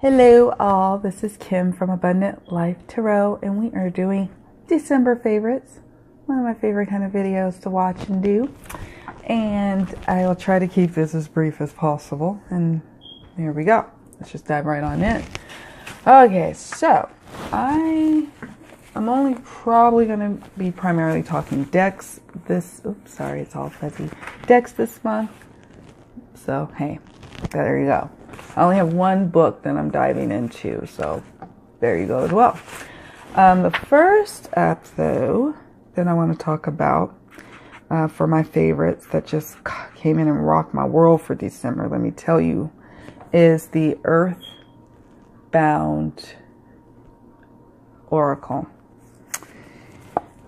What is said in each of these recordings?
Hello all, this is Kim from Abundant Life Tarot, and we are doing December favorites. One of my favorite kind of videos to watch and do. And I will try to keep this as brief as possible. And there we go. Let's just dive right on in. Okay, so I'm only probably going to be primarily talking decks it's all fuzzy. Decks this month. So, hey, there you go. I only have one book that I'm diving into, so there you go as well. The first app, though, that I want to talk about for my favorites that just came in and rocked my world for December, let me tell you, is the Earthbound Oracle.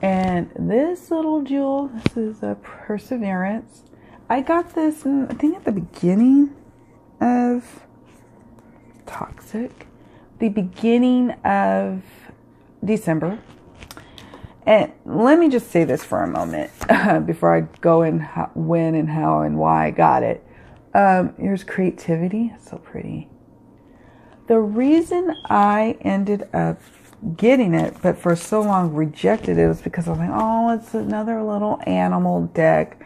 And this little jewel, this is a Perseverance. I got this, I think, at the beginning of the beginning of December. And let me just say this for a moment before I go in when and how and why I got it. Here's creativity. It's so pretty. The reason I ended up getting it, but for so long rejected it, was because I was like, oh, it's another little animal deck.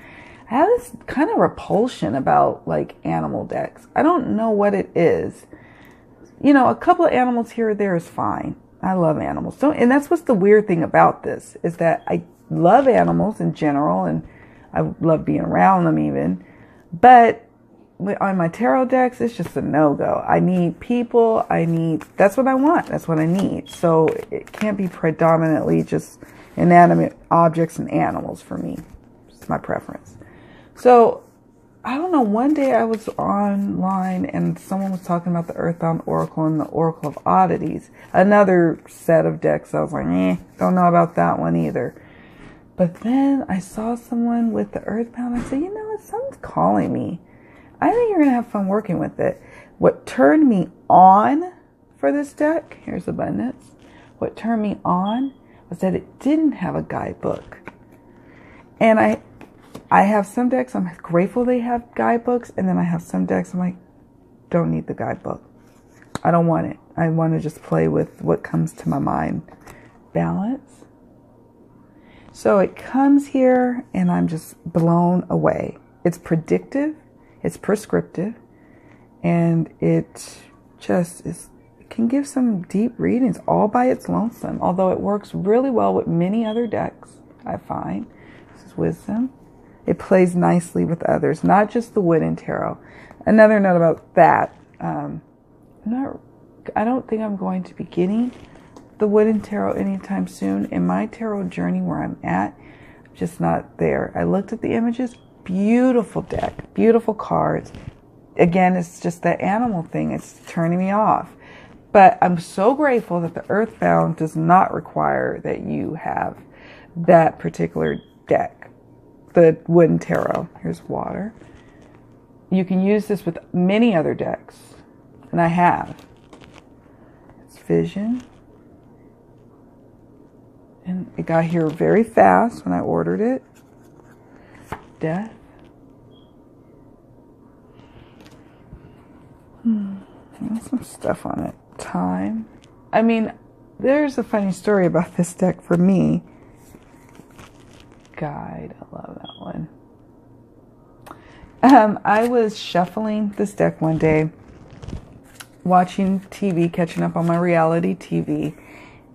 I have this kind of repulsion about like animal decks. I don't know what it is. You know, a couple of animals here or there is fine. I love animals. And that's what's the weird thing about this, is that I love animals in general, and I love being around them even. But on my tarot decks, it's just a no-go. I need people. That's what I want. That's what I need. So it can't be predominantly just inanimate objects and animals for me. It's my preference. So I don't know, one day I was online and someone was talking about the Earthbound Oracle and the Oracle of Oddities. Another set of decks. I was like, don't know about that one either. But then I saw someone with the Earthbound. I said, you know what, something's calling me. I think you're going to have fun working with it. What turned me on for this deck, here's Abundance. What turned me on was that it didn't have a guidebook. And I have some decks I'm grateful they have guidebooks, and then I have some decks I'm like, don't need the guidebook. I don't want it. I want to just play with what comes to my mind. Balance. So it comes here and I'm just blown away. It's predictive, it's prescriptive, and it just is. It can give some deep readings all by its lonesome, although it works really well with many other decks, I find. This is Wisdom. It plays nicely with others, not just the Wooden Tarot. Another note about that, I don't think I'm going to be getting the Wooden Tarot anytime soon. In my tarot journey where I'm at, just not there. I looked at the images, beautiful deck, beautiful cards. Again, it's just that animal thing. It's turning me off. But I'm so grateful that the Earthbound does not require that you have that particular deck. The Wooden Tarot. Here's Water. You can use this with many other decks, and I have. It's Vision, and it got here very fast when I ordered it. Death. There's some stuff on it. Time. I mean, there's a funny story about this deck for me. Guide. I love that one. I was shuffling this deck one day, watching TV, catching up on my reality TV.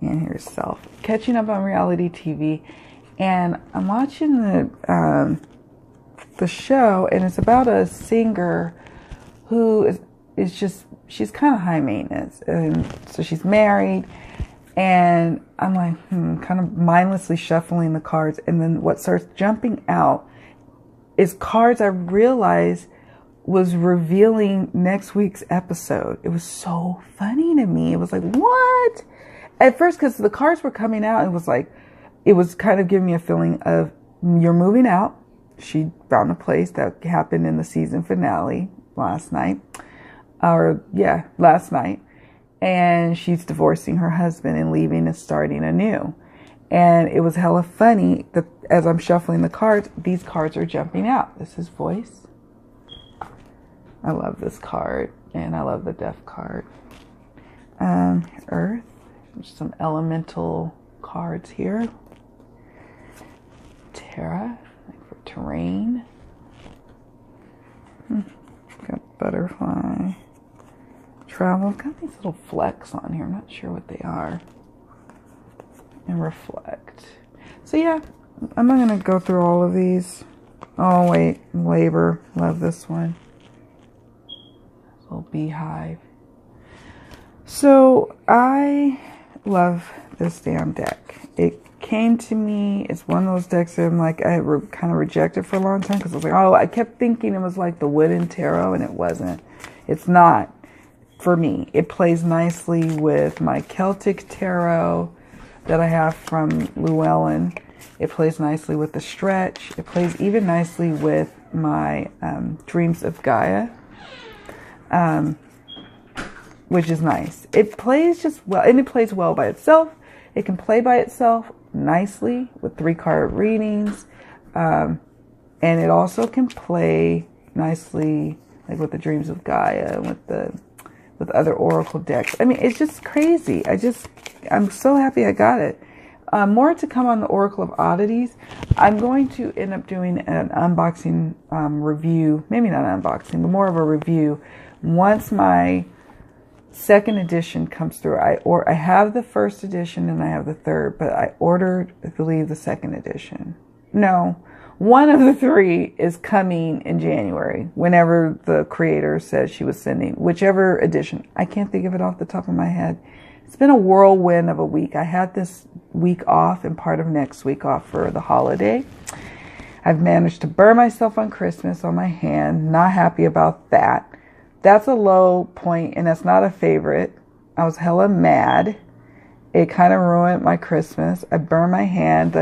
And here's Self. Catching up on reality TV. And I'm watching the show, and it's about a singer who is just, she's kind of high maintenance. And so she's married. And I'm like, kind of mindlessly shuffling the cards. And then what starts jumping out is cards I realized was revealing next week's episode. It was so funny to me. It was like, what? At first, because the cards were coming out, it was kind of giving me a feeling of, you're moving out. She found a place that happened in the season finale last night. Last night. And she's divorcing her husband and leaving and starting anew. And it was hella funny that as I'm shuffling the cards, these cards are jumping out. This is Voice. I love this card. And I love the Death card. Earth. There's some elemental cards here. Terra, like for terrain. Got butterfly. Travel. Got these little flecks on here. I'm not sure what they are. And reflect. So yeah, I'm not going to go through all of these. Oh wait, labor. Love this one. Little beehive. So I love this damn deck. It came to me. It's one of those decks that I'm like, I kind of rejected for a long time because I was like, oh, I kept thinking it was like the wooden tarot, and it wasn't. It's not for me. It plays nicely with my Celtic tarot that I have from Llewellyn. It plays nicely with the stretch. It plays even nicely with my Dreams of Gaia, which is nice. It plays just well, and it plays well by itself. It can play by itself nicely with 3-card readings, and it also can play nicely like with the Dreams of Gaia, with other oracle decks. I mean, it's just crazy. I'm so happy I got it. More to come on the Oracle of Oddities. I'm going to end up doing an unboxing review. Maybe not an unboxing, but more of a review once my second edition comes through. I have the first edition and I have the third, but I ordered, I believe, the second edition. No, one of the 3 is coming in January, whenever the creator says she was sending, whichever edition. I can't think of it off the top of my head. It's been a whirlwind of a week. I had this week off and part of next week off for the holiday. I've managed to burn myself on Christmas on my hand. Not happy about that. That's a low point, and that's not a favorite. I was hella mad. It kind of ruined my Christmas. I burned my hand.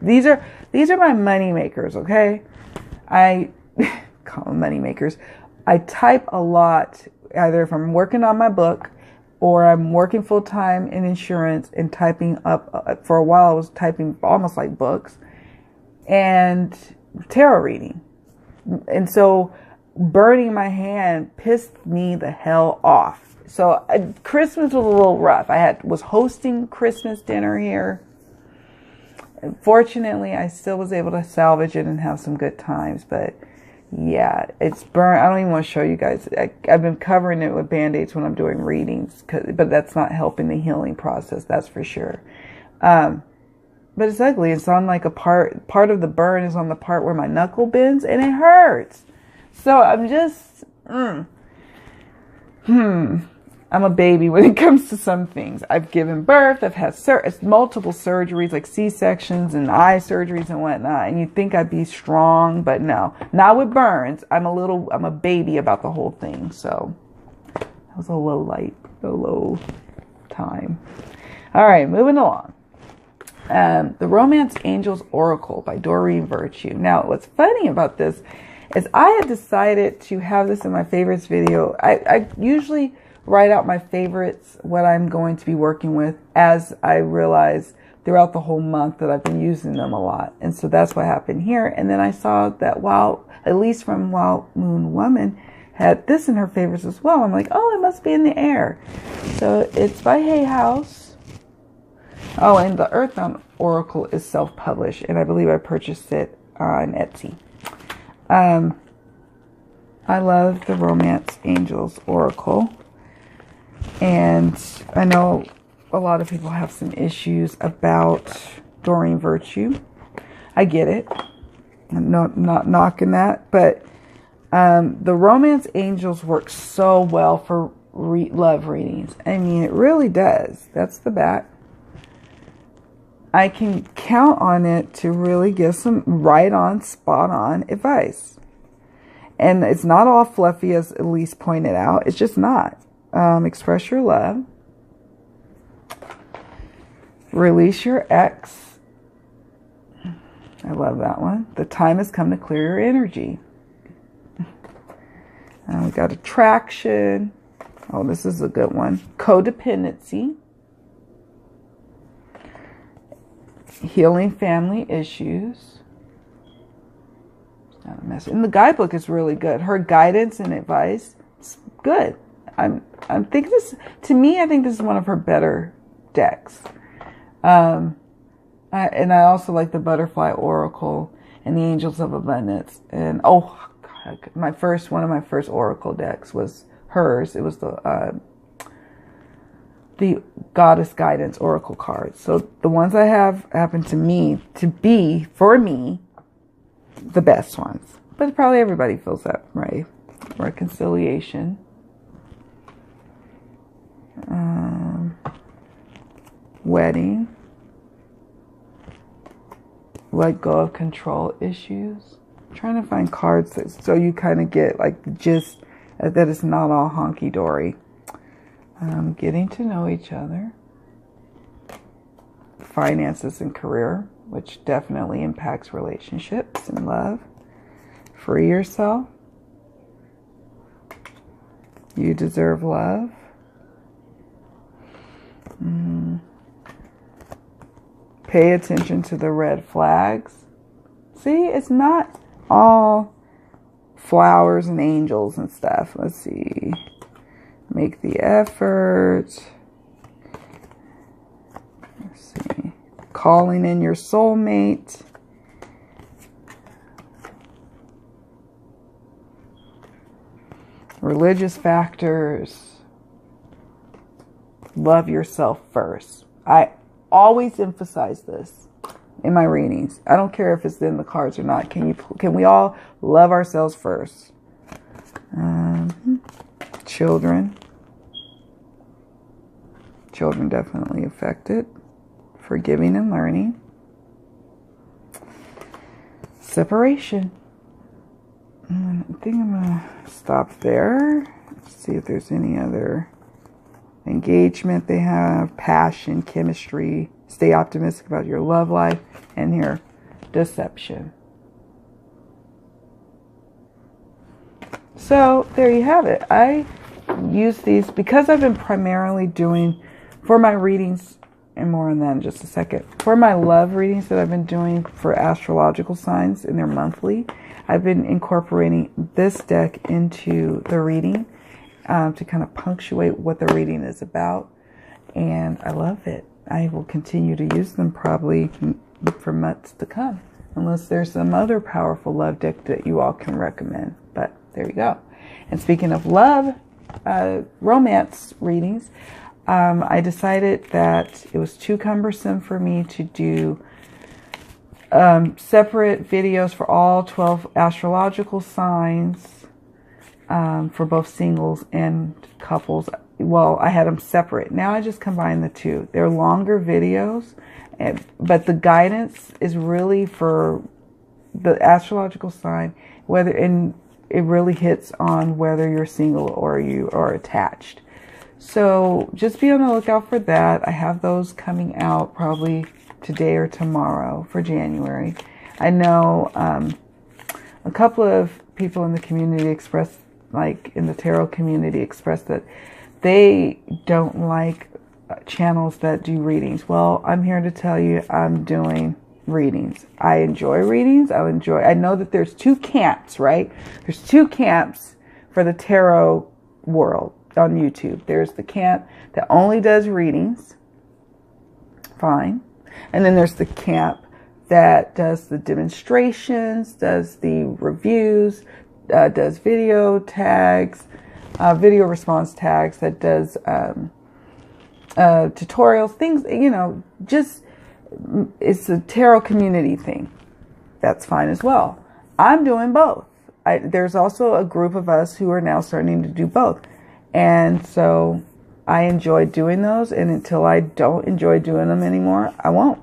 These are my money makers, okay? I call them money makers. I type a lot, either if I'm working on my book or I'm working full time in insurance and typing up. For a while, I was typing almost like books and tarot reading. And so burning my hand pissed me the hell off. So Christmas was a little rough. Was hosting Christmas dinner here. Fortunately, I still was able to salvage it and have some good times. But yeah, it's burnt. I don't even want to show you guys. I've been covering it with Band-Aids when I'm doing readings, but that's not helping the healing process. That's for sure. But it's ugly. It's on like a part of the burn is on the part where my knuckle bends, and it hurts. So I'm just, I'm a baby when it comes to some things. I've given birth. I've had multiple surgeries, like C-sections and eye surgeries and whatnot. And you'd think I'd be strong, but no, not with burns. I'm a baby about the whole thing. So that was a low time. All right, moving along. The Romance Angels Oracle by Doreen Virtue. Now, what's funny about this is I had decided to have this in my favorites video. I usually write out my favorites, what I'm going to be working with, as I realize throughout the whole month that I've been using them a lot. And so that's what happened here. And then I saw that at least from Wild Moon Woman, had this in her favorites as well. I'm like, oh, it must be in the air. So it's by Hay House. Oh, and the Earthbound Oracle is self-published, and I believe I purchased it on Etsy. I love the Romance Angels Oracle, and I know a lot of people have some issues about Doreen Virtue. I get it. I'm not knocking that, but the Romance Angels work so well for love readings. I mean, it really does. That's the back. I can count on it to really give some right on, spot on advice. And it's not all fluffy, as Elise pointed out. It's just not. Express your love. Release your ex. I love that one. The time has come to clear your energy. We got attraction. Oh, this is a good one. Codependency. Healing family issues. It's not a mess. And the guidebook is really good. Her guidance and advice is good. I'm thinking this, to me, I think this is one of her better decks. And I also like the Butterfly Oracle and the Angels of Abundance. And oh, God, one of my first Oracle decks was hers. It was the Goddess Guidance Oracle cards. So the ones I have happen to be, for me, the best ones. But probably everybody feels that way. Reconciliation. Wedding. Let go of control issues. I'm trying to find cards so you kind of get like the gist that it's not all honky-dory. Getting to know each other. Finances and career, which definitely impacts relationships and love. Free yourself. You deserve love. Pay attention to the red flags. See, it's not all flowers and angels and stuff. Let's see. Make the effort. Let's see. Calling in your soulmate. Religious factors. Love yourself first. I always emphasize this in my readings. I don't care if it's in the cards or not. Can we all love ourselves first? Children. Children definitely affected. Forgiving and learning. Separation. I think I'm going to stop there. See if there's any other engagement they have. Passion, chemistry. Stay optimistic about your love life. And here, deception. So there you have it. I use these because I've been primarily doing, for my readings, and more on that in just a second, for my love readings that I've been doing for astrological signs in their monthly, I've been incorporating this deck into the reading to kind of punctuate what the reading is about. And I love it. I will continue to use them probably for months to come, unless there's some other powerful love deck that you all can recommend. But there you go. And speaking of love, romance readings, I decided that it was too cumbersome for me to do separate videos for all 12 astrological signs for both singles and couples. Well, I had them separate. Now I just combine the two. They're longer videos, but the guidance is really for the astrological sign, and it really hits on whether you're single or you are attached. So just be on the lookout for that. I have those coming out probably today or tomorrow for January. I know a couple of people in the community expressed, like in the tarot community, expressed that they don't like channels that do readings. Well, I'm here to tell you I'm doing readings. I enjoy readings. I know that there's two camps, right? There's two camps for the tarot world on YouTube. There's the camp that only does readings. Fine. And then there's the camp that does the demonstrations, does the reviews, does video tags, video response tags, that does tutorials, things, just, it's a tarot community thing. That's fine as well. I'm doing both. There's also a group of us who are now starting to do both. And so I enjoy doing those, and until I don't enjoy doing them anymore, I won't.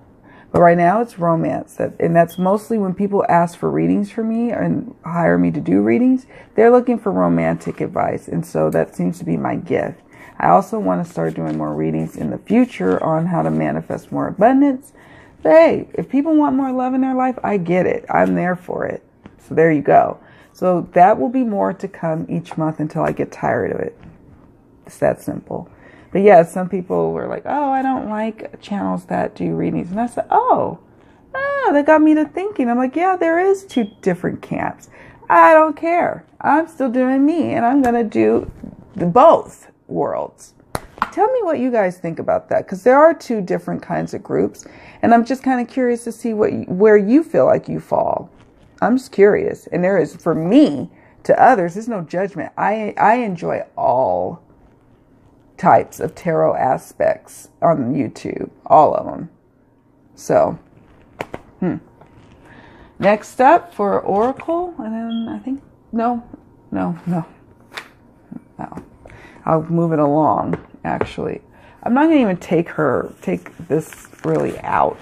But right now it's romance. And that's mostly when people ask for readings for me and hire me to do readings, they're looking for romantic advice. And so that seems to be my gift. I also want to start doing more readings in the future on how to manifest more abundance. But hey, if people want more love in their life, I get it. I'm there for it. So there you go. So that will be more to come each month until I get tired of it. It's that simple. But yeah, some people were like, oh, I don't like channels that do readings. And I said, oh, that got me to thinking. I'm like, yeah, there is two different camps. I don't care. I'm still doing me, and I'm going to do both worlds. Tell me what you guys think about that, because there are two different kinds of groups, and I'm just kind of curious to see where you feel like you fall. I'm just curious, and there is, for me, to others, there's no judgment. I enjoy all types of tarot aspects on YouTube, all of them. So, next up for Oracle, and then I think, no. I'll move it along, actually. I'm not going to even take this really out.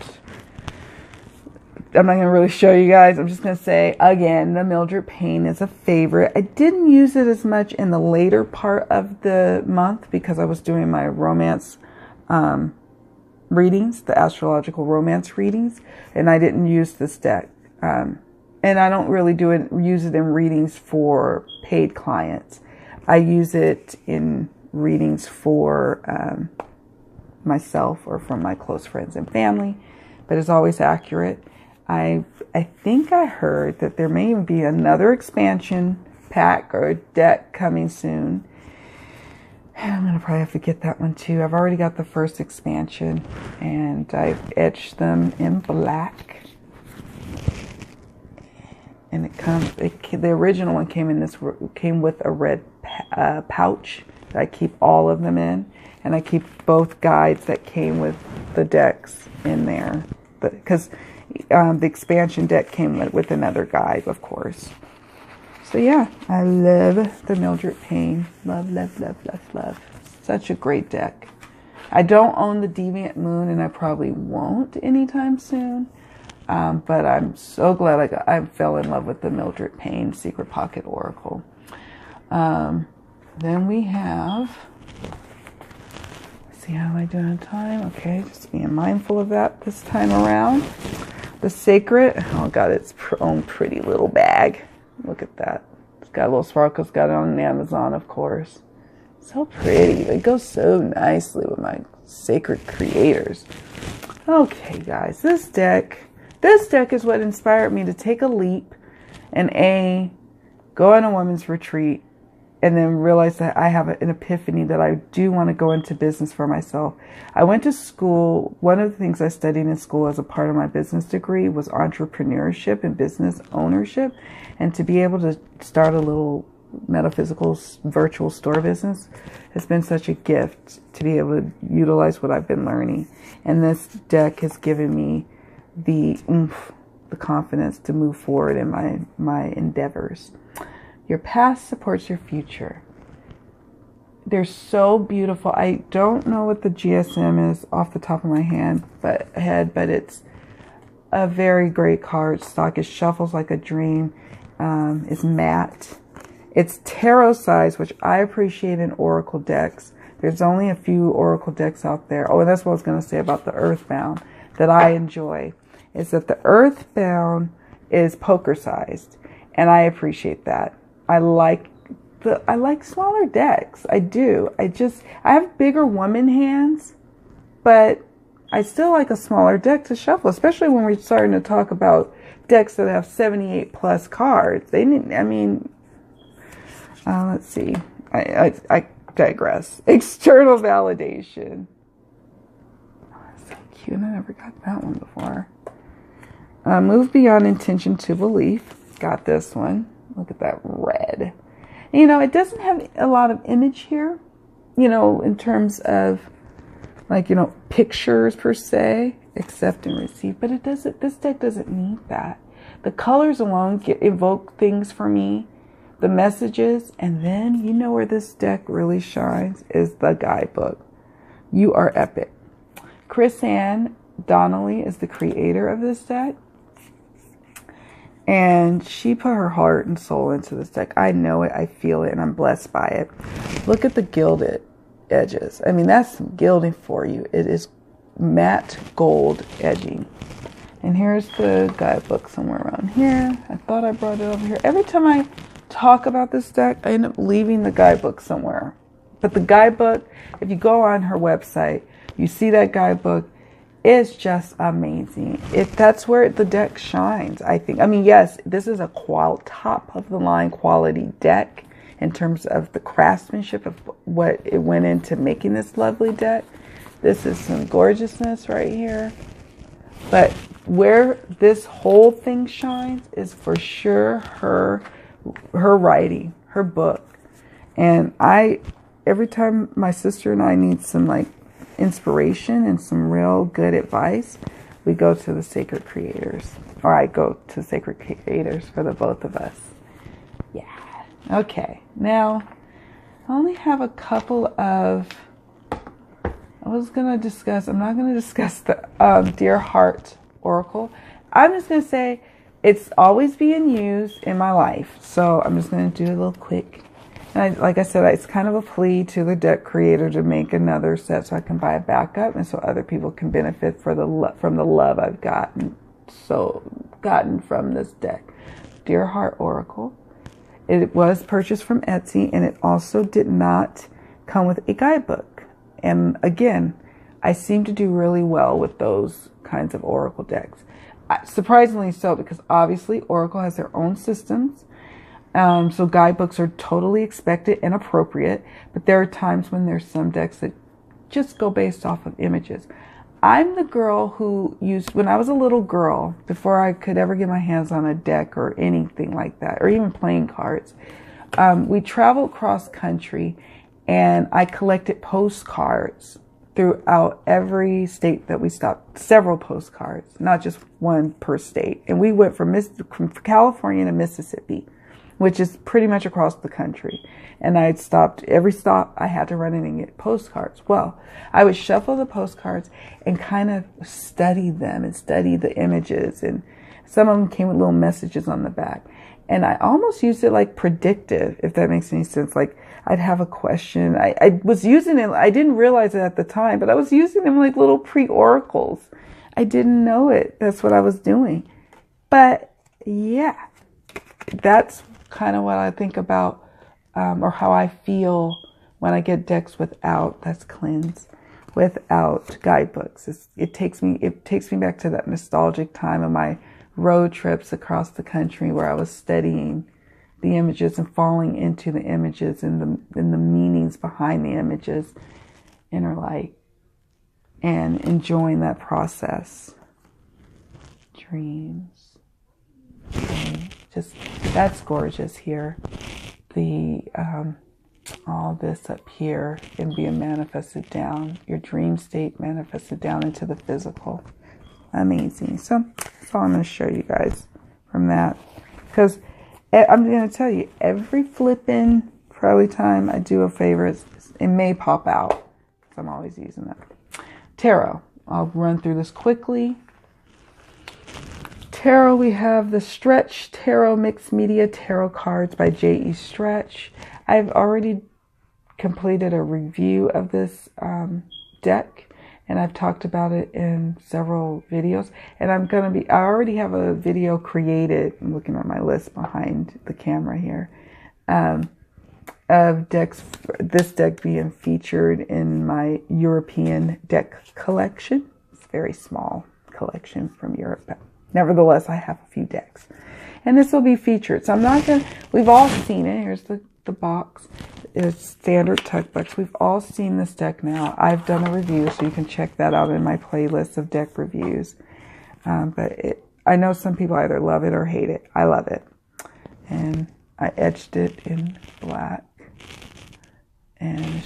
I'm not going to really show you guys. I'm just going to say, again, the Mildred Payne is a favorite. I didn't use it as much in the later part of the month because I was doing my romance readings, the astrological romance readings, and I didn't use this deck. And I don't really use it in readings for paid clients. I use it in readings for myself or from my close friends and family, but it's always accurate. I think I heard that there may even be another expansion pack or deck coming soon. I'm going to probably have to get that one too. I've already got the first expansion, and I've etched them in black. And the original one came with a red pouch that I keep all of them in, and I keep both guides that came with the decks in there, because the expansion deck came with another guide, of course. So yeah, I love the Mildred Payne. Love. Such a great deck. I don't own the Deviant Moon, and I probably won't anytime soon. But I'm so glad I fell in love with the Mildred Payne Secret Pocket Oracle. Then we have, let's see, how am I doing on time? Okay, just being mindful of that this time around. The Sacred, oh God, it's own pretty little bag. Look at that. It's got a little sparkles, got it on Amazon, of course. So pretty. It goes so nicely with my Sacred Creators. Okay, guys, this deck is what inspired me to take a leap and go on a women's retreat, and then realize that I have an epiphany that I do want to go into business for myself. I went to school. One of the things I studied in school as a part of my business degree was entrepreneurship and business ownership. And to be able to start a little metaphysical virtual store business has been such a gift, to be able to utilize what I've been learning. And this deck has given me the oomph, the confidence to move forward in my endeavors. Your past supports your future. They're so beautiful. I don't know what the GSM is off the top of my head, but it's a very great card stock. It shuffles like a dream. It's matte. It's tarot size, which I appreciate in Oracle decks. There's only a few Oracle decks out there. Oh, and that's what I was going to say about the Earthbound that I enjoy, is that the Earthbound is poker sized, and I appreciate that. I like smaller decks. I do. I have bigger woman hands, but I still like a smaller deck to shuffle, especially when we're starting to talk about decks that have 78 plus cards. Let's see. I digress. External validation. Oh, that's so cute. I never got that one before. Move beyond intention to belief. Got this one. Look at that red. It doesn't have a lot of image here, in terms of pictures per se, accept and receive. But this deck doesn't need that. The colors alone evoke things for me, the messages, and then where this deck really shines is the guidebook. You are epic. Chris Ann Donnelly is the creator of this deck. And she put her heart and soul into this deck. I know it, I feel it, and I'm blessed by it. Look at the gilded edges. That's some gilding for you. It is matte gold edging. And here's the guidebook somewhere around here. I thought I brought it over here. Every time I talk about this deck, I end up leaving the guidebook somewhere. But the guidebook, if you go on her website, you see that guidebook. It's just amazing. That's where the deck shines, I think. Yes, this is a top of the line quality deck. in terms of the craftsmanship of what it went into making this lovely deck. This is some gorgeousness right here. But where this whole thing shines is for sure her writing, her book. And every time my sister and I need some like inspiration and some real good advice, we go to the Sacred Creators. Or I go to Sacred Creators for the both of us. Yeah. Okay. Now, I only have a couple of... I'm not going to discuss the Dear Heart Oracle. I'm just going to say it's always being used in my life. So I'm just going to do a little quick. And like I said, it's kind of a plea to the deck creator to make another set so I can buy a backup and so other people can benefit from the love I've gotten from this deck. Dear Heart Oracle. It was purchased from Etsy, and it also did not come with a guidebook. And again, I seem to do really well with those kinds of Oracle decks. Surprisingly so, because obviously Oracle has their own systems. So guidebooks are totally expected and appropriate. But there are times when there's some decks that just go based off of images. I'm the girl who when I was a little girl, before I could ever get my hands on a deck or anything like that, or even playing cards, we traveled cross country and I collected postcards throughout every state that we stopped. Several postcards, not just one per state. And we went from California to Mississippi, which is pretty much across the country. And I'd stopped, every stop I had to run in and get postcards. Well, I would shuffle the postcards and kind of study them and study the images. And some of them came with little messages on the back. And I almost used it like predictive, if that makes any sense. Like I'd have a question. I was using it, I didn't realize it at the time, but I was using them like little pre-oracles. I didn't know it. That's what I was doing. But yeah, that's kind of what I think about, or how I feel when I get decks without guidebooks. It takes me back to that nostalgic time of my road trips across the country where I was studying the images and falling into the images and the meanings behind the images, inner light, and enjoying that process. Dreams. Okay. Just, that's gorgeous here. All this up here and being manifested down. Your dream state manifested down into the physical. Amazing. So that's all I'm going to show you guys from that. Because I'm going to tell you, every flipping probably time I do a favorite, it may pop out. So I'm always using that. Tarot. I'll run through this quickly. Tarot, we have the Stretch Tarot Mixed Media Tarot Cards by J.E. Stretch. I've already completed a review of this deck, and I've talked about it in several videos. And I already have a video created, I'm looking at my list behind the camera here, of decks, this deck being featured in my European deck collection. It's a very small collection from Europe. Nevertheless, I have a few decks. And this will be featured. So I'm not going to... We've all seen it. Here's the box. It's standard tuck box. We've all seen this deck now. I've done a review, so you can check that out in my playlist of deck reviews. I know some people either love it or hate it. I love it. And I etched it in black. And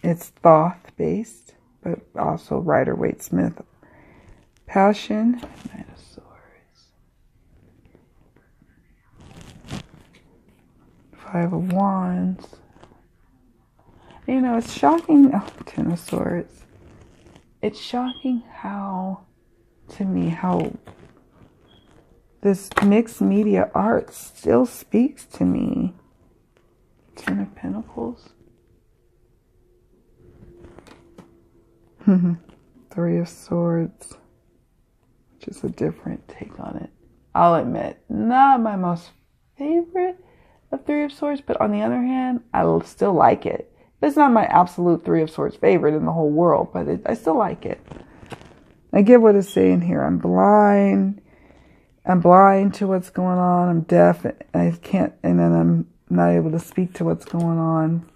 it's Thoth-based, but also Rider-Waite-Smith. Passion, Knight of Swords, Five of Wands. You know, it's shocking. Oh, Ten of Swords. It's shocking how this mixed media art still speaks to me. Ten of Pentacles. Three of Swords. Just a different take on it. I'll admit, not my most favorite of Three of Swords, but on the other hand, I still like it. It's not my absolute Three of Swords favorite in the whole world, but I still like it. I get what it's saying here. I'm blind to what's going on. I'm deaf. I can't, and then not able to speak to what's going on.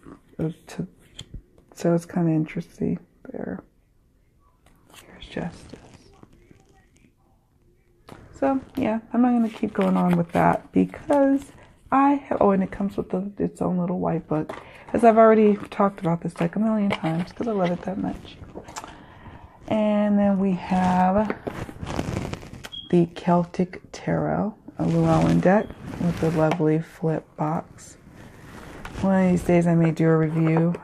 So it's kind of interesting there. Here's Justice. So, yeah, I'm not going to keep going on with that because and it comes with its own little white book. As I've already talked about this deck a million times because I love it that much. And then we have the Celtic Tarot, a Llewellyn deck with the lovely flip box. One of these days I may do a review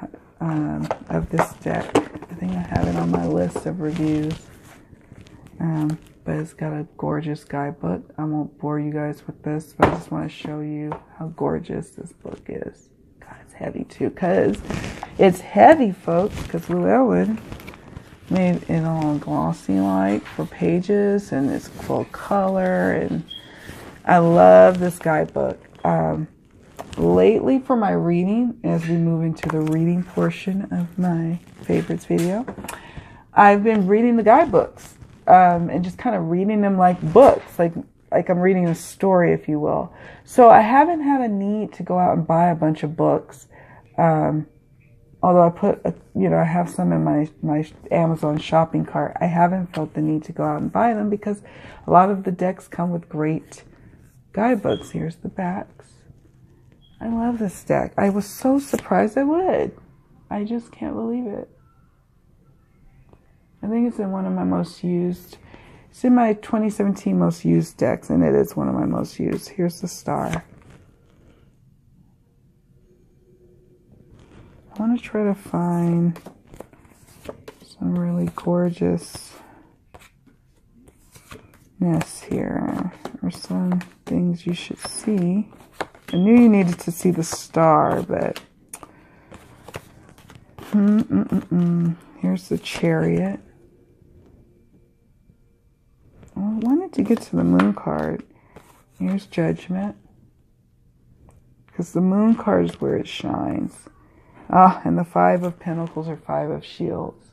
of this deck. I think I have it on my list of reviews. But it's got a gorgeous guidebook. I won't bore you guys with this, but I just want to show you how gorgeous this book is. God, it's heavy too, because it's heavy, folks, because Llewellyn made it all glossy-like for pages, and it's full color, and I love this guidebook. Lately, for my reading, as we move into the reading portion of my favorites video, I've been reading the guidebooks. And just kind of reading them like books, like I'm reading a story, if you will. So I haven't had a need to go out and buy a bunch of books. Although I have some in my Amazon shopping cart. I haven't felt the need to go out and buy them because a lot of the decks come with great guidebooks. Here's the backs. I love this deck. I was so surprised I would. I just can't believe it. I think it's in one of my most used. It's in my 2017 most used decks, and it is one of my most used. Here's the star. I want to try to find some really gorgeousness here, or some things you should see. I knew you needed to see the star, but here's the Chariot. I wanted to get to the Moon card. Here's Judgment. Because the Moon card is where it shines. And the Five of Pentacles or Five of Shields.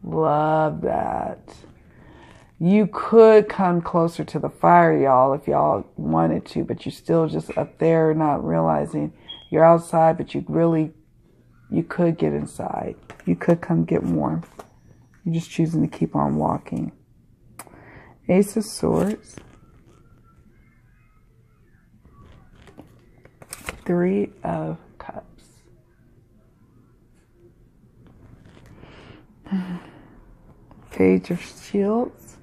Love that. You could come closer to the fire, y'all, if y'all wanted to. But you're still just up there not realizing you're outside. But you could get inside. You could come get warmth. You're just choosing to keep on walking. Ace of Swords. Three of Cups. Page of Shields.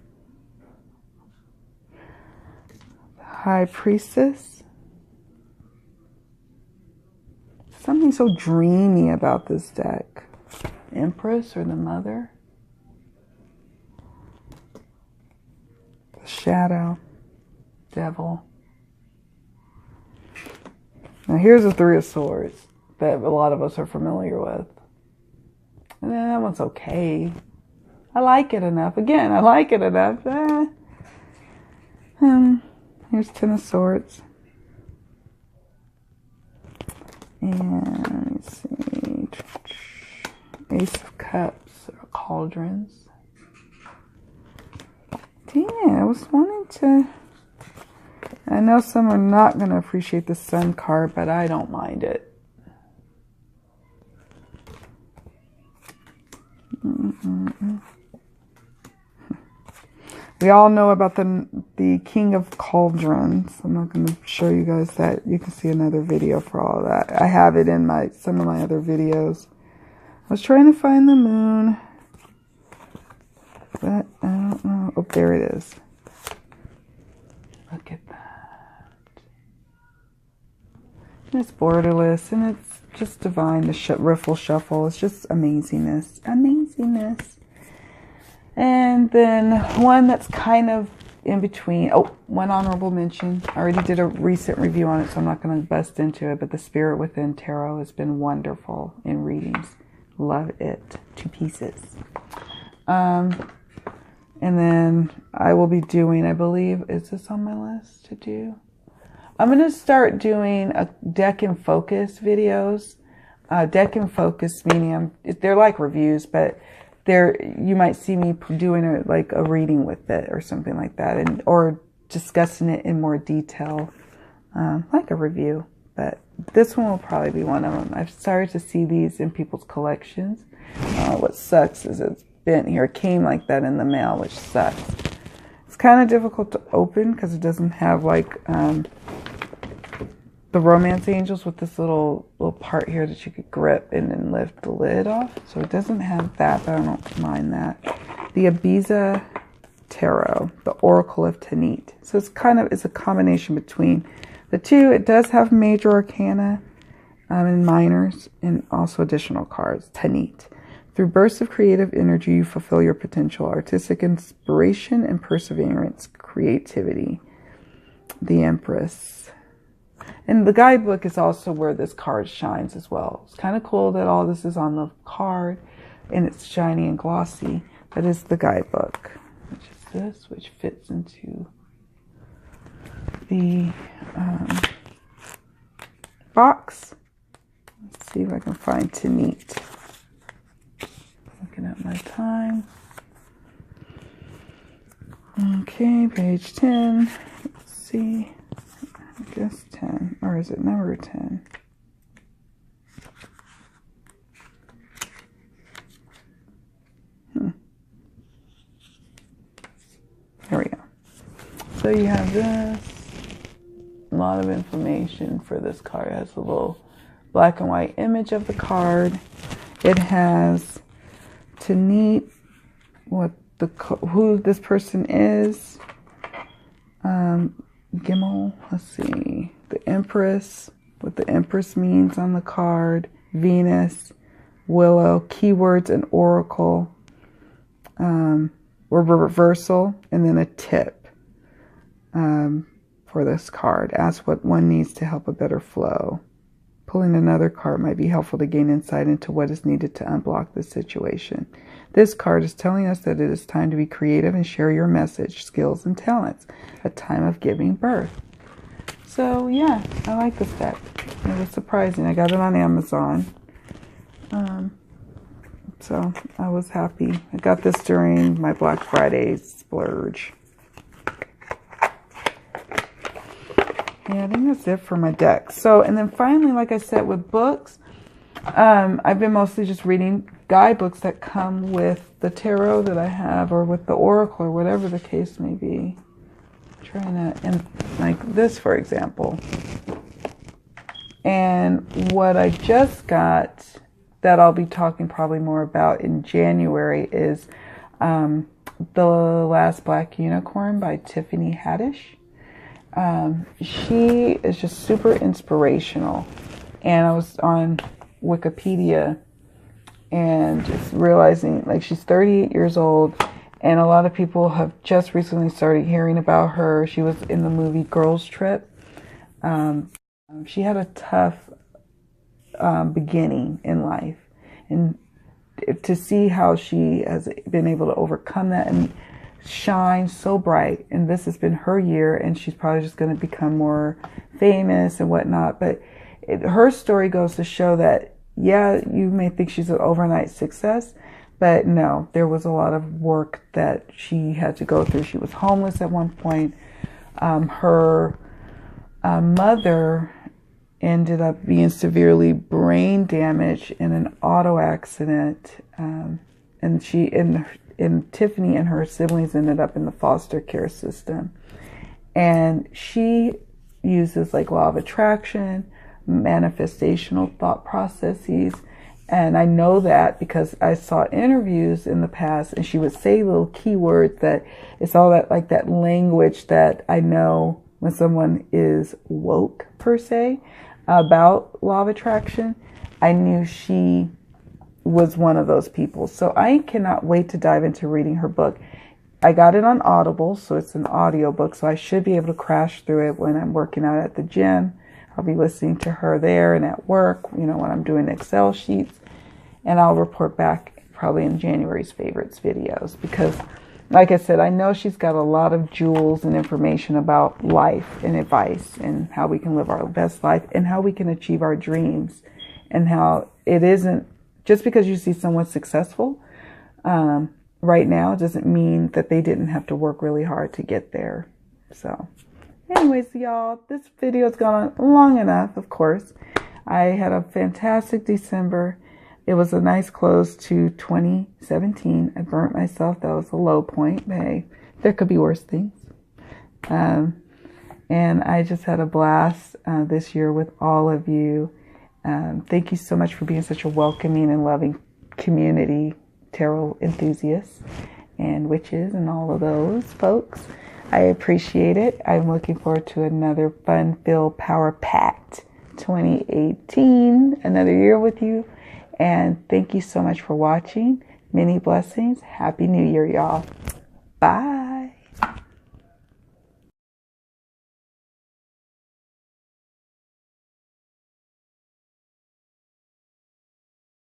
High Priestess. Something so dreamy about this deck. Empress or the Mother. Shadow, Devil. Now here's the Three of Swords that a lot of us are familiar with. And then that one's okay. I like it enough. Again, I like it enough. Here's Ten of Swords. And let's see. Ace of Cups or Cauldrons. Yeah, I was wanting to. I know some are not going to appreciate the Sun card, but I don't mind it. We all know about the King of Cauldrons. I'm not going to show you guys that. You can see another video for all of that. I have it in some of my other videos. I was trying to find the Moon, but I don't know. Oh, there it is. Look at that. And it's borderless, and it's just divine. The riffle shuffle. It's just amazingness. Amazingness. And then one that's kind of in between. Oh, one honorable mention. I already did a recent review on it, so I'm not going to bust into it. But the Spirit Within Tarot has been wonderful in readings. Love it to pieces. And then I will be doing, I believe, is this on my list to do? I'm going to start doing a deck in focus videos. Deck in focus meaning they're like reviews, but you might see me doing a reading with it or something like that, or discussing it in more detail, like a review. but this one will probably be one of them. I've started to see these in people's collections. What sucks is it's bent here. It came like that in the mail, which sucks. It's kind of difficult to open because it doesn't have like the romance angels with this little part here that you could grip and then lift the lid off. So it doesn't have that, but I don't mind that. The Ibiza Tarot, the Oracle of Tanit. So it's a combination between the two. It does have major arcana and minors and also additional cards. Tanit. Through bursts of creative energy, you fulfill your potential, artistic inspiration and perseverance, creativity. The Empress. And the guidebook is also where this card shines as well. It's kind of cool that all this is on the card and it's shiny and glossy. That is the guidebook, which is this, which fits into the box. Let's see if I can find Tanit. Looking at my time. Okay, page 10. Let's see. I guess 10. Or is it number 10? Here we go. So you have this. A lot of information for this card. It has a little black and white image of the card. It has Tanit, who this person is. Gimel, let's see. The Empress, what the Empress means on the card. Venus, Willow, keywords and oracle. Reversal, and then a tip for this card. Ask what one needs to help a better flow. Pulling another card might be helpful to gain insight into what is needed to unblock the situation. This card is telling us that it is time to be creative and share your message, skills, and talents. A time of giving birth. So yeah, I like this deck. It was surprising. I got it on Amazon. So I was happy. I got this during my Black Friday splurge. Yeah, I think that's it for my deck. So, and then finally, like I said, with books, I've been mostly just reading guidebooks that come with the tarot that I have, or with the oracle, or whatever the case may be. Trying to, and like this, for example. And what I just got, that I'll be talking probably more about in January, is The Last Black Unicorn by Tiffany Haddish. She is just super inspirational. And I was on Wikipedia and just realizing, like, she's 38 years old, and a lot of people have just recently started hearing about her. She was in the movie Girls Trip. She had a tough beginning in life, and to see how she has been able to overcome that and shine so bright, and this has been her year, and she's probably just going to become more famous and whatnot, but her story goes to show that, yeah, you may think she's an overnight success, but no, there was a lot of work that she had to go through. She was homeless at one point. Her mother ended up being severely brain damaged in an auto accident, and she and Tiffany and her siblings ended up in the foster care system. And she uses like law of attraction, manifestational thought processes, and I know that because I saw interviews in the past, and she would say little keywords that it's all that, like that language that I know when someone is woke per se about law of attraction. I knew she was one of those people. So I cannot wait to dive into reading her book. I got it on Audible, so it's an audio book, so I should be able to crash through it when I'm working out at the gym. I'll be listening to her there and at work, you know, when I'm doing Excel sheets, and I'll report back probably in January's favorites videos, because like I said, I know she's got a lot of jewels and information about life and advice and how we can live our best life and how we can achieve our dreams, and how it isn't just because you see someone successful right now doesn't mean that they didn't have to work really hard to get there. So Anyways, y'all, this video's gone on long enough, of course. I had a fantastic December. It was a nice close to 2017. I burnt myself. That was a low point. Hey, there could be worse things. And I just had a blast this year with all of you. Thank you so much for being such a welcoming and loving community, tarot enthusiasts and witches and all of those folks. I appreciate it. I'm looking forward to another fun-filled, power-packed 2018, another year with you. And thank you so much for watching. Many blessings. Happy New Year, y'all. Bye.